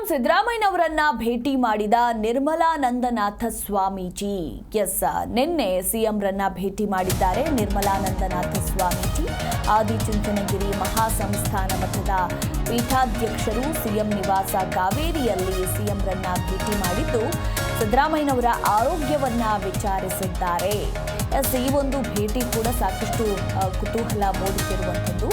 ಸಿದ್ದರಾಮಯ್ಯನವರನ್ನ ಭೇಟಿ ಮಾಡಿದ ನಿರ್ಮಲಾನಂದನಾಥ ಸ್ವಾಮೀಜಿ. ನಿನ್ನೆ ಸಿಎಂ ರನ್ನ ಭೇಟಿ ಮಾಡಿದ್ದಾರೆ ನಿರ್ಮಲಾನಂದನಾಥ ಸ್ವಾಮೀಜಿ. ಆದಿಚುಂಚನಗಿರಿ ಮಹಾಸಂಸ್ಥಾನ ಮಠದ ಪೀಠಾಧ್ಯಕ್ಷರು ಸಿಎಂ ನಿವಾಸ ಕಾವೇರಿಯಲ್ಲಿ ಸಿಎಂ ರನ್ನ ಭೇಟಿ ಮಾಡಿದ್ದು ಸಿದ್ದರಾಮಯ್ಯನವರ ಆರೋಗ್ಯವನ್ನ ವಿಚಾರಿಸಿದ್ದಾರೆ. ಈ ಒಂದು ಭೇಟಿ ಕೂಡ ಸಾಕಷ್ಟು ಕುತೂಹಲ ಮೂಡಿಸಿರುವಂಥದ್ದು.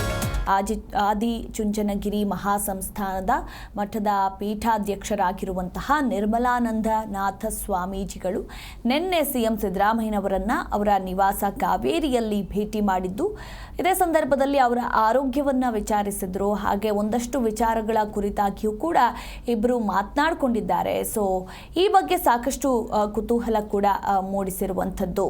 ಆದಿಚುಂಚನಗಿರಿ ಮಹಾಸಂಸ್ಥಾನದ ಮಠದ ಪೀಠಾಧ್ಯಕ್ಷರಾಗಿರುವಂತಹ ನಿರ್ಮಲಾನಂದನಾಥ ಸ್ವಾಮೀಜಿಗಳು ನಿನ್ನೆ ಸಿಎಂ ಸಿದ್ದರಾಮಯ್ಯನವರನ್ನ ಅವರ ನಿವಾಸ ಕಾವೇರಿಯಲ್ಲಿ ಭೇಟಿ ಮಾಡಿದ್ದು, ಇದೇ ಸಂದರ್ಭದಲ್ಲಿ ಅವರ ಆರೋಗ್ಯವನ್ನ ವಿಚಾರಿಸಿದ್ರು. ಹಾಗೆ ಒಂದಷ್ಟು ವಿಚಾರಗಳ ಕುರಿತಾಗಿಯೂ ಕೂಡ ಇಬ್ಬರು ಮಾತನಾಡಿಕೊಂಡಿದ್ದಾರೆ. ಸೊ ಈ ಬಗ್ಗೆ ಸಾಕಷ್ಟು ಕುತೂಹಲ ಕೂಡ ಮೂಡಿಸಿರುವಂಥದ್ದು.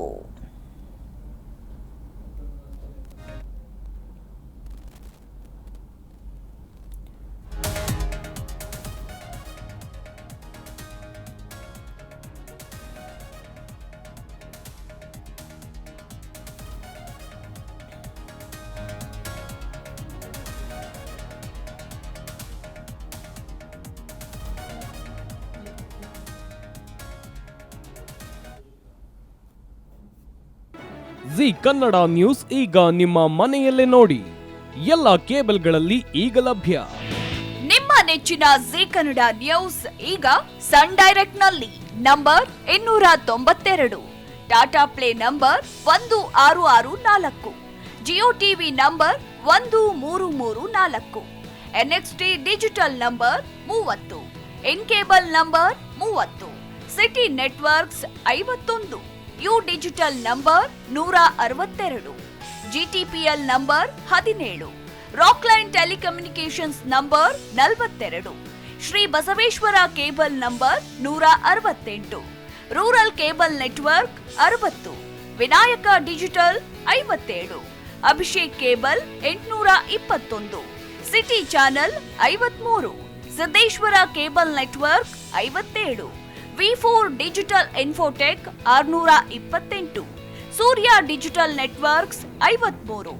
ಜಿ ಕನ್ನಡ ನ್ಯೂಸ್ ಈಗ ನಿಮ್ಮ ಮನೆಯಲ್ಲೇ ನೋಡಿ. ಎಲ್ಲ ಕೇಬಲ್ಗಳಲ್ಲಿ ಈಗ ಲಭ್ಯ. ನಿಮ್ಮ ನೆಚ್ಚಿನ ಜಿ ಕನ್ನಡ ನ್ಯೂಸ್ ಈಗ ಸನ್ ಡೈರೆಕ್ಟ್ ನಲ್ಲಿ number 292, Tata play number 1664, Jio TV number 1334, NXT digital number 30, in cable number 30, city networks 51, U digital number 162, GTPL number 17, Rockline telecommunications number 42, Shri Basaveshwara cable number 168, rural cable network 60, Vinayaka digital 57, Abhishek cable 821, city channel 53, Siddeshwara cable network 57, V4 digital Infotech 628, Surya digital networks 53,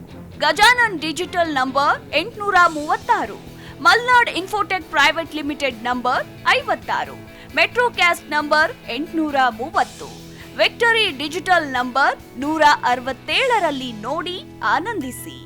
Gajanan digital number 836, Malnad Infotech Private Limited number 56, Metrocast number 830, Victory Digital number 167ರಲ್ಲಿ ನೋಡಿ ಆನಂದಿಸಿ.